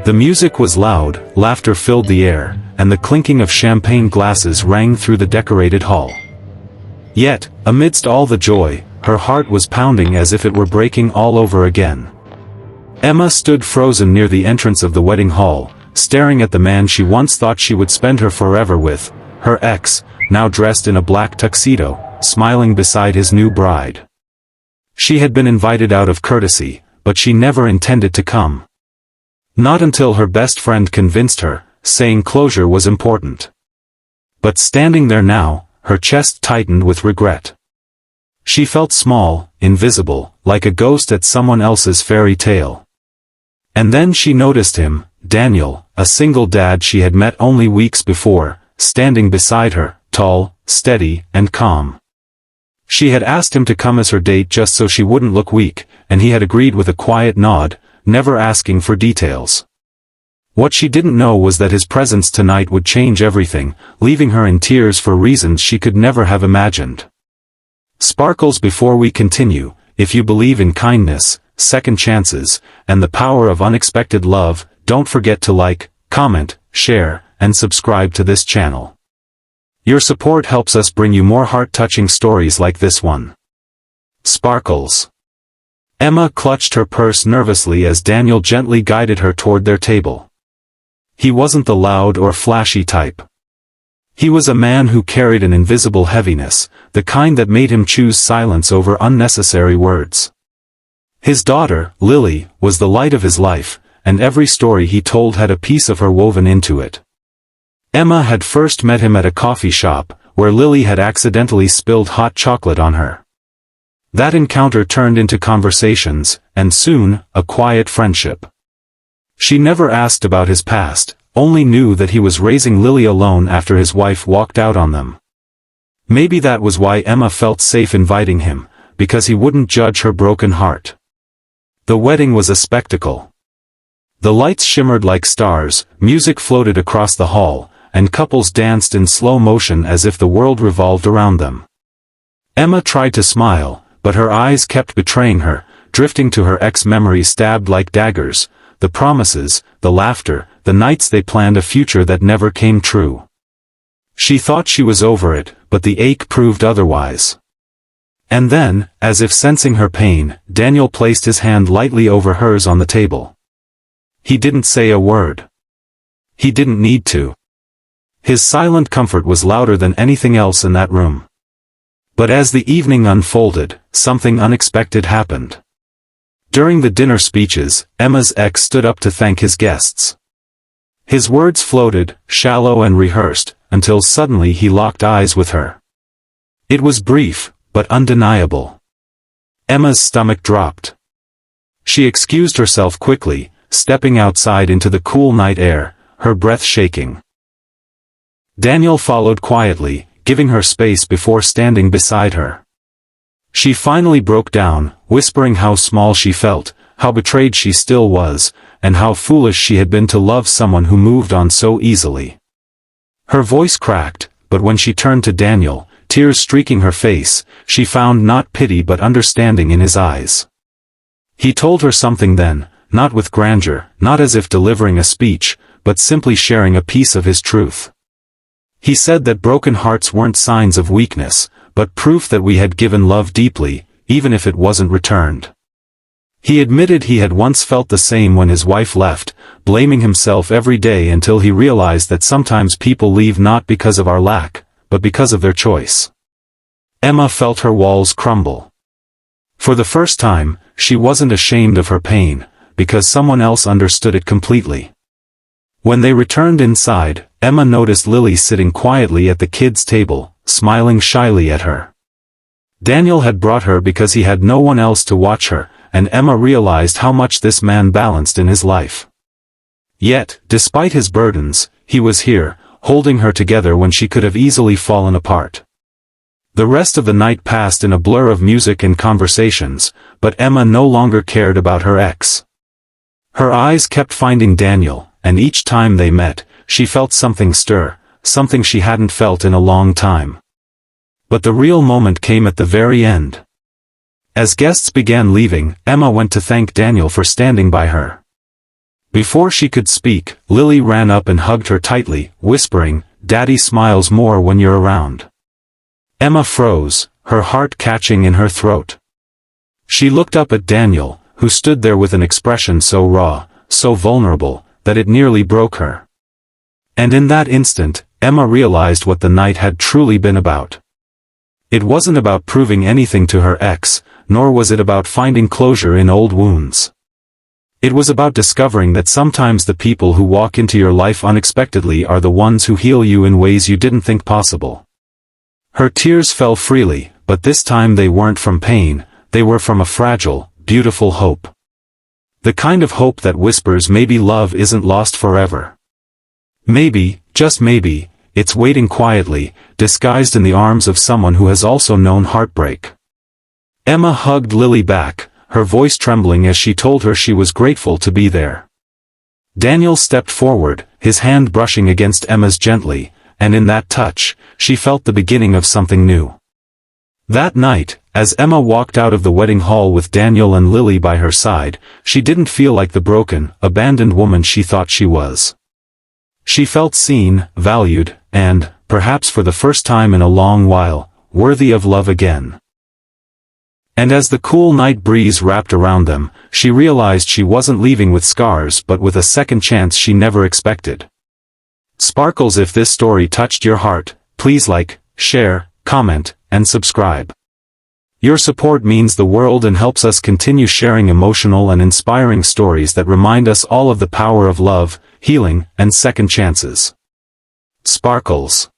The music was loud, laughter filled the air, and the clinking of champagne glasses rang through the decorated hall. Yet, amidst all the joy, her heart was pounding as if it were breaking all over again. Emma stood frozen near the entrance of the wedding hall, staring at the man she once thought she would spend her forever with, her ex, now dressed in a black tuxedo, smiling beside his new bride. She had been invited out of courtesy, but she never intended to come. Not until her best friend convinced her, saying closure was important. But standing there now, her chest tightened with regret. She felt small, invisible, like a ghost at someone else's fairy tale. And then she noticed him, Daniel, a single dad she had met only weeks before, standing beside her, tall, steady, and calm. She had asked him to come as her date just so she wouldn't look weak, and he had agreed with a quiet nod, never asking for details. What she didn't know was that his presence tonight would change everything, leaving her in tears for reasons she could never have imagined. Sparkles, before we continue, if you believe in kindness, second chances, and the power of unexpected love, don't forget to like, comment, share, and subscribe to this channel. Your support helps us bring you more heart-touching stories like this one. Sparkles. Emma clutched her purse nervously as Daniel gently guided her toward their table. He wasn't the loud or flashy type. He was a man who carried an invisible heaviness, the kind that made him choose silence over unnecessary words. His daughter, Lily, was the light of his life, and every story he told had a piece of her woven into it. Emma had first met him at a coffee shop, where Lily had accidentally spilled hot chocolate on her. That encounter turned into conversations, and soon, a quiet friendship. She never asked about his past, only knew that he was raising Lily alone after his wife walked out on them. Maybe that was why Emma felt safe inviting him, because he wouldn't judge her broken heart. The wedding was a spectacle. The lights shimmered like stars, music floated across the hall, and couples danced in slow motion as if the world revolved around them. Emma tried to smile, but her eyes kept betraying her, drifting to her ex-memory stabbed like daggers, the promises, the laughter, the nights they planned a future that never came true. She thought she was over it, but the ache proved otherwise. And then, as if sensing her pain, Daniel placed his hand lightly over hers on the table. He didn't say a word. He didn't need to. His silent comfort was louder than anything else in that room. But as the evening unfolded, something unexpected happened. During the dinner speeches, Emma's ex stood up to thank his guests. His words floated, shallow and rehearsed, until suddenly he locked eyes with her. It was brief, but undeniable. Emma's stomach dropped. She excused herself quickly, stepping outside into the cool night air, her breath shaking. Daniel followed quietly, giving her space before standing beside her. She finally broke down, whispering how small she felt, how betrayed she still was, and how foolish she had been to love someone who moved on so easily. Her voice cracked, but when she turned to Daniel, tears streaking her face, she found not pity but understanding in his eyes. He told her something then, not with grandeur, not as if delivering a speech, but simply sharing a piece of his truth. He said that broken hearts weren't signs of weakness, but proof that we had given love deeply, even if it wasn't returned. He admitted he had once felt the same when his wife left, blaming himself every day until he realized that sometimes people leave not because of our lack, but because of their choice. Emma felt her walls crumble. For the first time, she wasn't ashamed of her pain, because someone else understood it completely. When they returned inside, Emma noticed Lily sitting quietly at the kids' table, smiling shyly at her. Daniel had brought her because he had no one else to watch her, and Emma realized how much this man balanced in his life. Yet, despite his burdens, he was here, holding her together when she could have easily fallen apart. The rest of the night passed in a blur of music and conversations, but Emma no longer cared about her ex. Her eyes kept finding Daniel, and each time they met, she felt something stir, something she hadn't felt in a long time. But the real moment came at the very end. As guests began leaving, Emma went to thank Daniel for standing by her. Before she could speak, Lily ran up and hugged her tightly, whispering, "Daddy smiles more when you're around." Emma froze, her heart catching in her throat. She looked up at Daniel, who stood there with an expression so raw, so vulnerable, that it nearly broke her. And in that instant, Emma realized what the night had truly been about. It wasn't about proving anything to her ex, nor was it about finding closure in old wounds. It was about discovering that sometimes the people who walk into your life unexpectedly are the ones who heal you in ways you didn't think possible. Her tears fell freely, but this time they weren't from pain, they were from a fragile, beautiful hope. The kind of hope that whispers maybe love isn't lost forever. Maybe, just maybe, it's waiting quietly, disguised in the arms of someone who has also known heartbreak. Emma hugged Lily back, her voice trembling as she told her she was grateful to be there. Daniel stepped forward, his hand brushing against Emma's gently, and in that touch, she felt the beginning of something new. That night, as Emma walked out of the wedding hall with Daniel and Lily by her side, she didn't feel like the broken, abandoned woman she thought she was. She felt seen, valued, and, perhaps for the first time in a long while, worthy of love again. And as the cool night breeze wrapped around them, she realized she wasn't leaving with scars but with a second chance she never expected. Sparkles, if this story touched your heart, please like, share, comment, and subscribe. Your support means the world and helps us continue sharing emotional and inspiring stories that remind us all of the power of love, healing, and second chances. Sparkles.